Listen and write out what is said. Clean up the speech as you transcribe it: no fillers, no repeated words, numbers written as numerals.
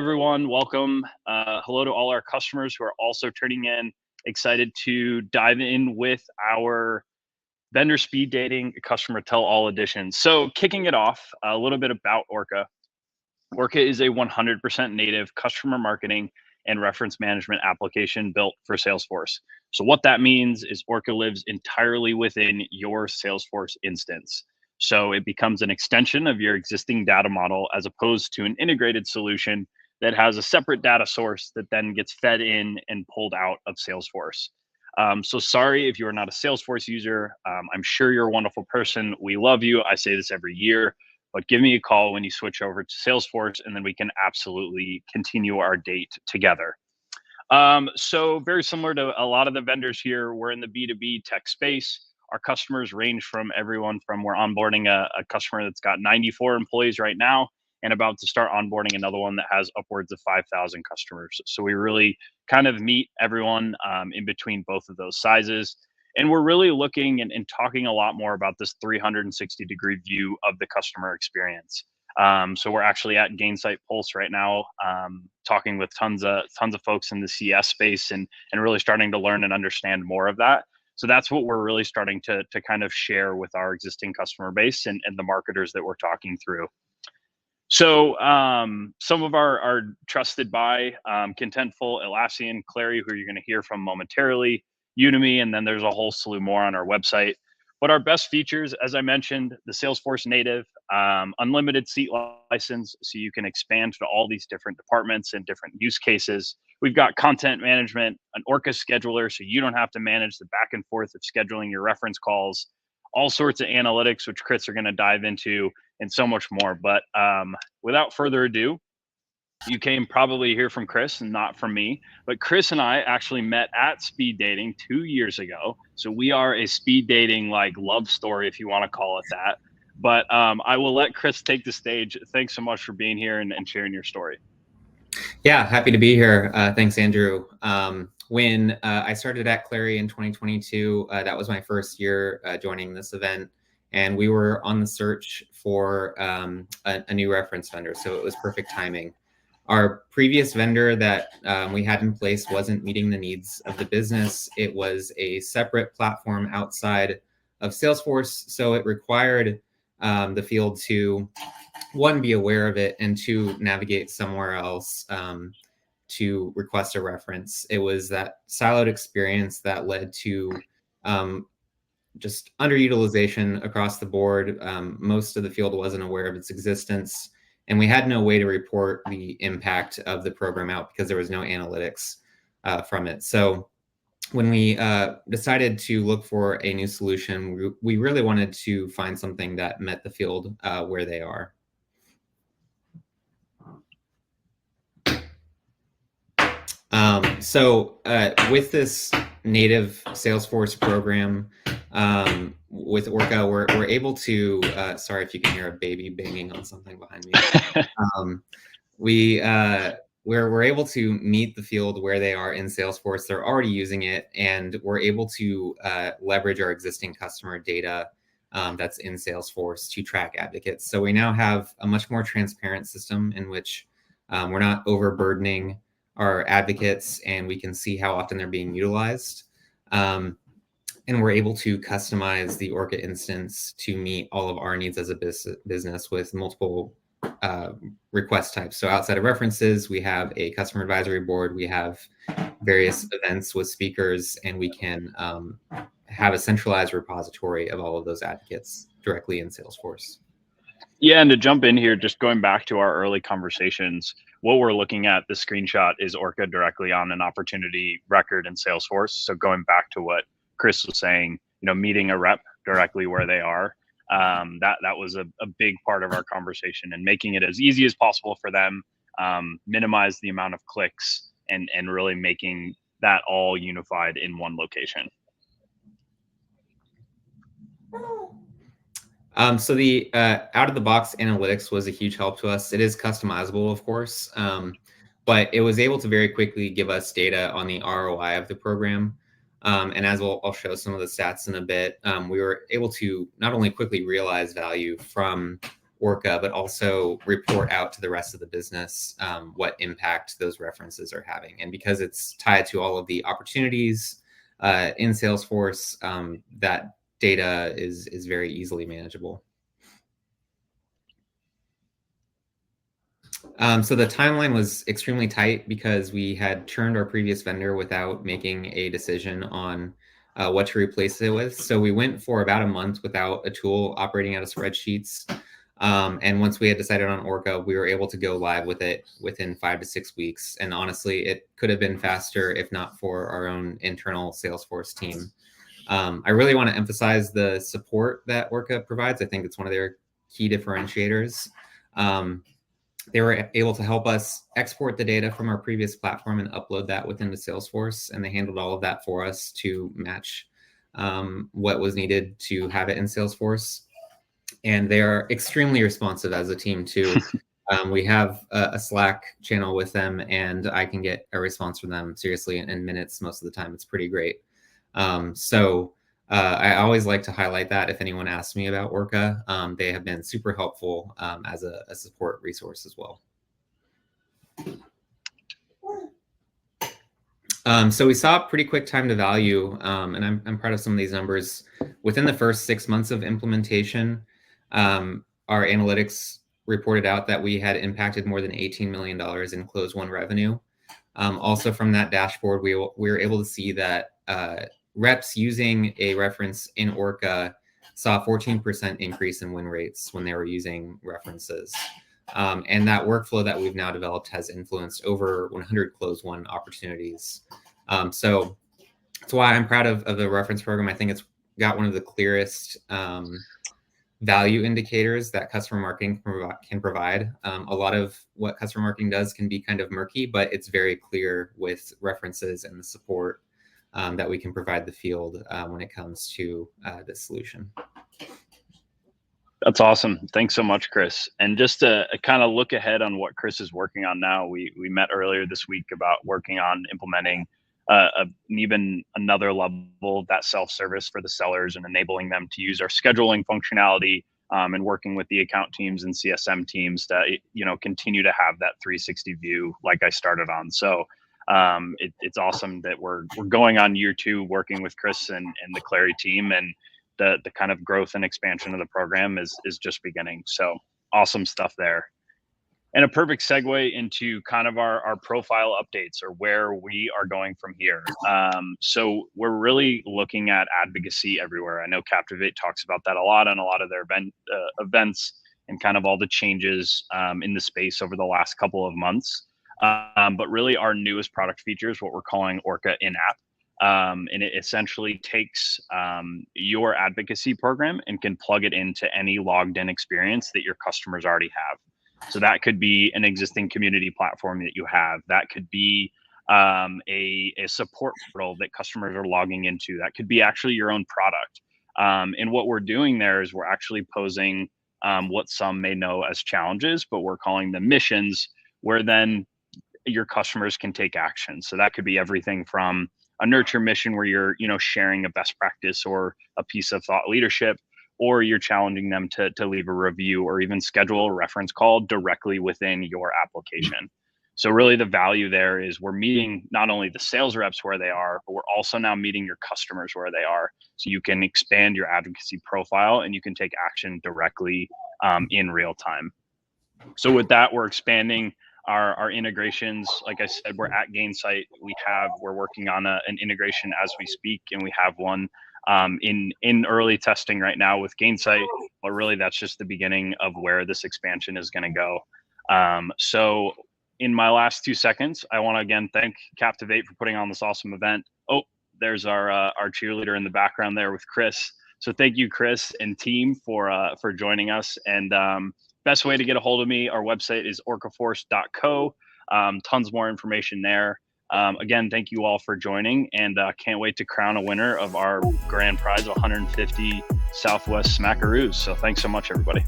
everyone. Welcome. Hello to all our customers who are also tuning in. Excited to dive in with our vendor speed dating customer tell all edition. So kicking it off, a little bit about Orca. Orca is a 100% native customer marketing and reference management application built for Salesforce. So what that means is Orca lives entirely within your Salesforce instance. So it becomes an extension of your existing data model as opposed to an integrated solution that has a separate data source that then gets fed in and pulled out of Salesforce. So sorry if you are not a Salesforce user. I'm sure you're a wonderful person. We love you. I say this every year, but give me a call when you switch over to Salesforce, and then we can absolutely continue our date together. So very similar to a lot of the vendors here, we're in the B2B tech space. Our customers range from everyone from we're onboarding a customer that's got 94 employees right now and about to start onboarding another one that has upwards of 5,000 customers. So we really kind of meet everyone in between both of those sizes. And we're really looking and talking a lot more about this 360-degree view of the customer experience. So we're actually at Gainsight Pulse right now, talking with tons of folks in the CS space and really starting to learn and understand more of that. So that's what we're really starting to kind of share with our existing customer base and the marketers that we're talking through. So some of our trusted by Contentful, Atlassian, Clary, who you're going to hear from momentarily, Udemy, and then there's a whole slew more on our website. But our best features, as I mentioned, the Salesforce native, unlimited seat license, so you can expand to all these different departments and different use cases. We've got content management, an Orca scheduler, so you don't have to manage the back and forth of scheduling your reference calls, all sorts of analytics, which Chris are going to dive into, and so much more. But without further ado, you came probably hear from Chris and not from me, but Chris and I actually met at speed dating 2 years ago. So we are a speed dating like love story, if you want to call it that. But I will let Chris take the stage. Thanks so much for being here and sharing your story. Yeah, happy to be here. Thanks, Andrew. When I started at Clary in 2022, that was my first year joining this event. And we were on the search for a new reference vendor. So it was perfect timing. Our previous vendor that we had in place wasn't meeting the needs of the business. It was a separate platform outside of Salesforce. So it required the field to, one, be aware of it, and two, navigate somewhere else to request a reference. It was that siloed experience that led to just underutilization across the board. Most of the field wasn't aware of its existence, and we had no way to report the impact of the program out because there was no analytics from it. So when we decided to look for a new solution, we really wanted to find something that met the field where they are. So with this native Salesforce program, with Orca, we're able to, sorry if you can hear a baby banging on something behind me. We're able to meet the field where they are in Salesforce. They're already using it, and we're able to leverage our existing customer data that's in Salesforce to track advocates. So we now have a much more transparent system in which we're not overburdening our advocates, and we can see how often they're being utilized. And we're able to customize the Orca instance to meet all of our needs as a business with multiple request types. So outside of references, we have a customer advisory board, we have various events with speakers, and we can have a centralized repository of all of those advocates directly in Salesforce. Yeah, and to jump in here, just going back to our early conversations, what we're looking at, the screenshot is Orca directly on an opportunity record in Salesforce. So going back to what Chris was saying, meeting a rep directly where they are, that was a big part of our conversation, and making it as easy as possible for them, minimize the amount of clicks, and really making that all unified in one location. So the out-of-the-box analytics was a huge help to us. It is customizable, of course, but it was able to very quickly give us data on the ROI of the program. And as I'll show some of the stats in a bit, we were able to not only quickly realize value from Orca, but also report out to the rest of the business what impact those references are having. And because it's tied to all of the opportunities in Salesforce, that data is very easily manageable. So the timeline was extremely tight because we had churned our previous vendor without making a decision on what to replace it with. So we went for about a month without a tool operating out of spreadsheets. And once we had decided on Orca, we were able to go live with it within 5 to 6 weeks. And honestly, it could have been faster if not for our own internal Salesforce team. I really want to emphasize the support that Orca provides. I think it's one of their key differentiators. They were able to help us export the data from our previous platform and upload that within the Salesforce, and they handled all of that for us to match what was needed to have it in Salesforce. And they are extremely responsive as a team too. We have a Slack channel with them, and I can get a response from them seriously in minutes most of the time. It's pretty great. I always like to highlight that if anyone asks me about Orca. They have been super helpful as a support resource as well. So we saw pretty quick time to value, and I'm proud of some of these numbers. Within the first 6 months of implementation, our analytics reported out that we had impacted more than $18 million in close one revenue. Also from that dashboard, we were able to see that reps using a reference in Orca saw a 14% increase in win rates when they were using references. And that workflow that we've now developed has influenced over 100 close one opportunities. So that's why I'm proud of the reference program. I think it's got one of the clearest value indicators that customer marketing can provide. A lot of what customer marketing does can be kind of murky, but it's very clear with references and the support that we can provide the field when it comes to this solution. That's awesome. Thanks so much, Chris. And just to kind of look ahead on what Chris is working on now, we met earlier this week about working on implementing even another level of that self-service for the sellers and enabling them to use our scheduling functionality and working with the account teams and CSM teams to continue to have that 360 view like I started on. So it's awesome that we're going on year 2 working with Chris and the Clary team, and the kind of growth and expansion of the program is just beginning. So awesome stuff there. And a perfect segue into kind of our profile updates or where we are going from here. So we're really looking at advocacy everywhere. I know Captivate talks about that a lot on a lot of their events and kind of all the changes in the space over the last couple of months. But really our newest product feature is what we're calling Orca in-app. And it essentially takes your advocacy program and can plug it into any logged in experience that your customers already have. So that could be an existing community platform that you have. That could be a support portal that customers are logging into. That could be actually your own product. And what we're doing there is we're actually posing what some may know as challenges, but we're calling them missions, where then your customers can take action. So that could be everything from a nurture mission where you're sharing a best practice or a piece of thought leadership, or you're challenging them to leave a review or even schedule a reference call directly within your application. So really the value there is we're meeting not only the sales reps where they are, but we're also now meeting your customers where they are. So you can expand your advocacy profile and you can take action directly in real time. So with that, we're expanding our integrations. Like I said, we're at Gainsight. We're working on an integration as we speak, and we have one in early testing right now with Gainsight, but really that's just the beginning of where this expansion is going to go. So in my last 2 seconds, I want to again thank Captivate for putting on this awesome event. Oh, there's our cheerleader in the background there with Chris. So thank you, Chris and team, for joining us. And best way to get a hold of me, our website is orcaforce.co. Tons more information there. Again, thank you all for joining, and can't wait to crown a winner of our grand prize of 150 Southwest Smackaroos. So thanks so much, everybody.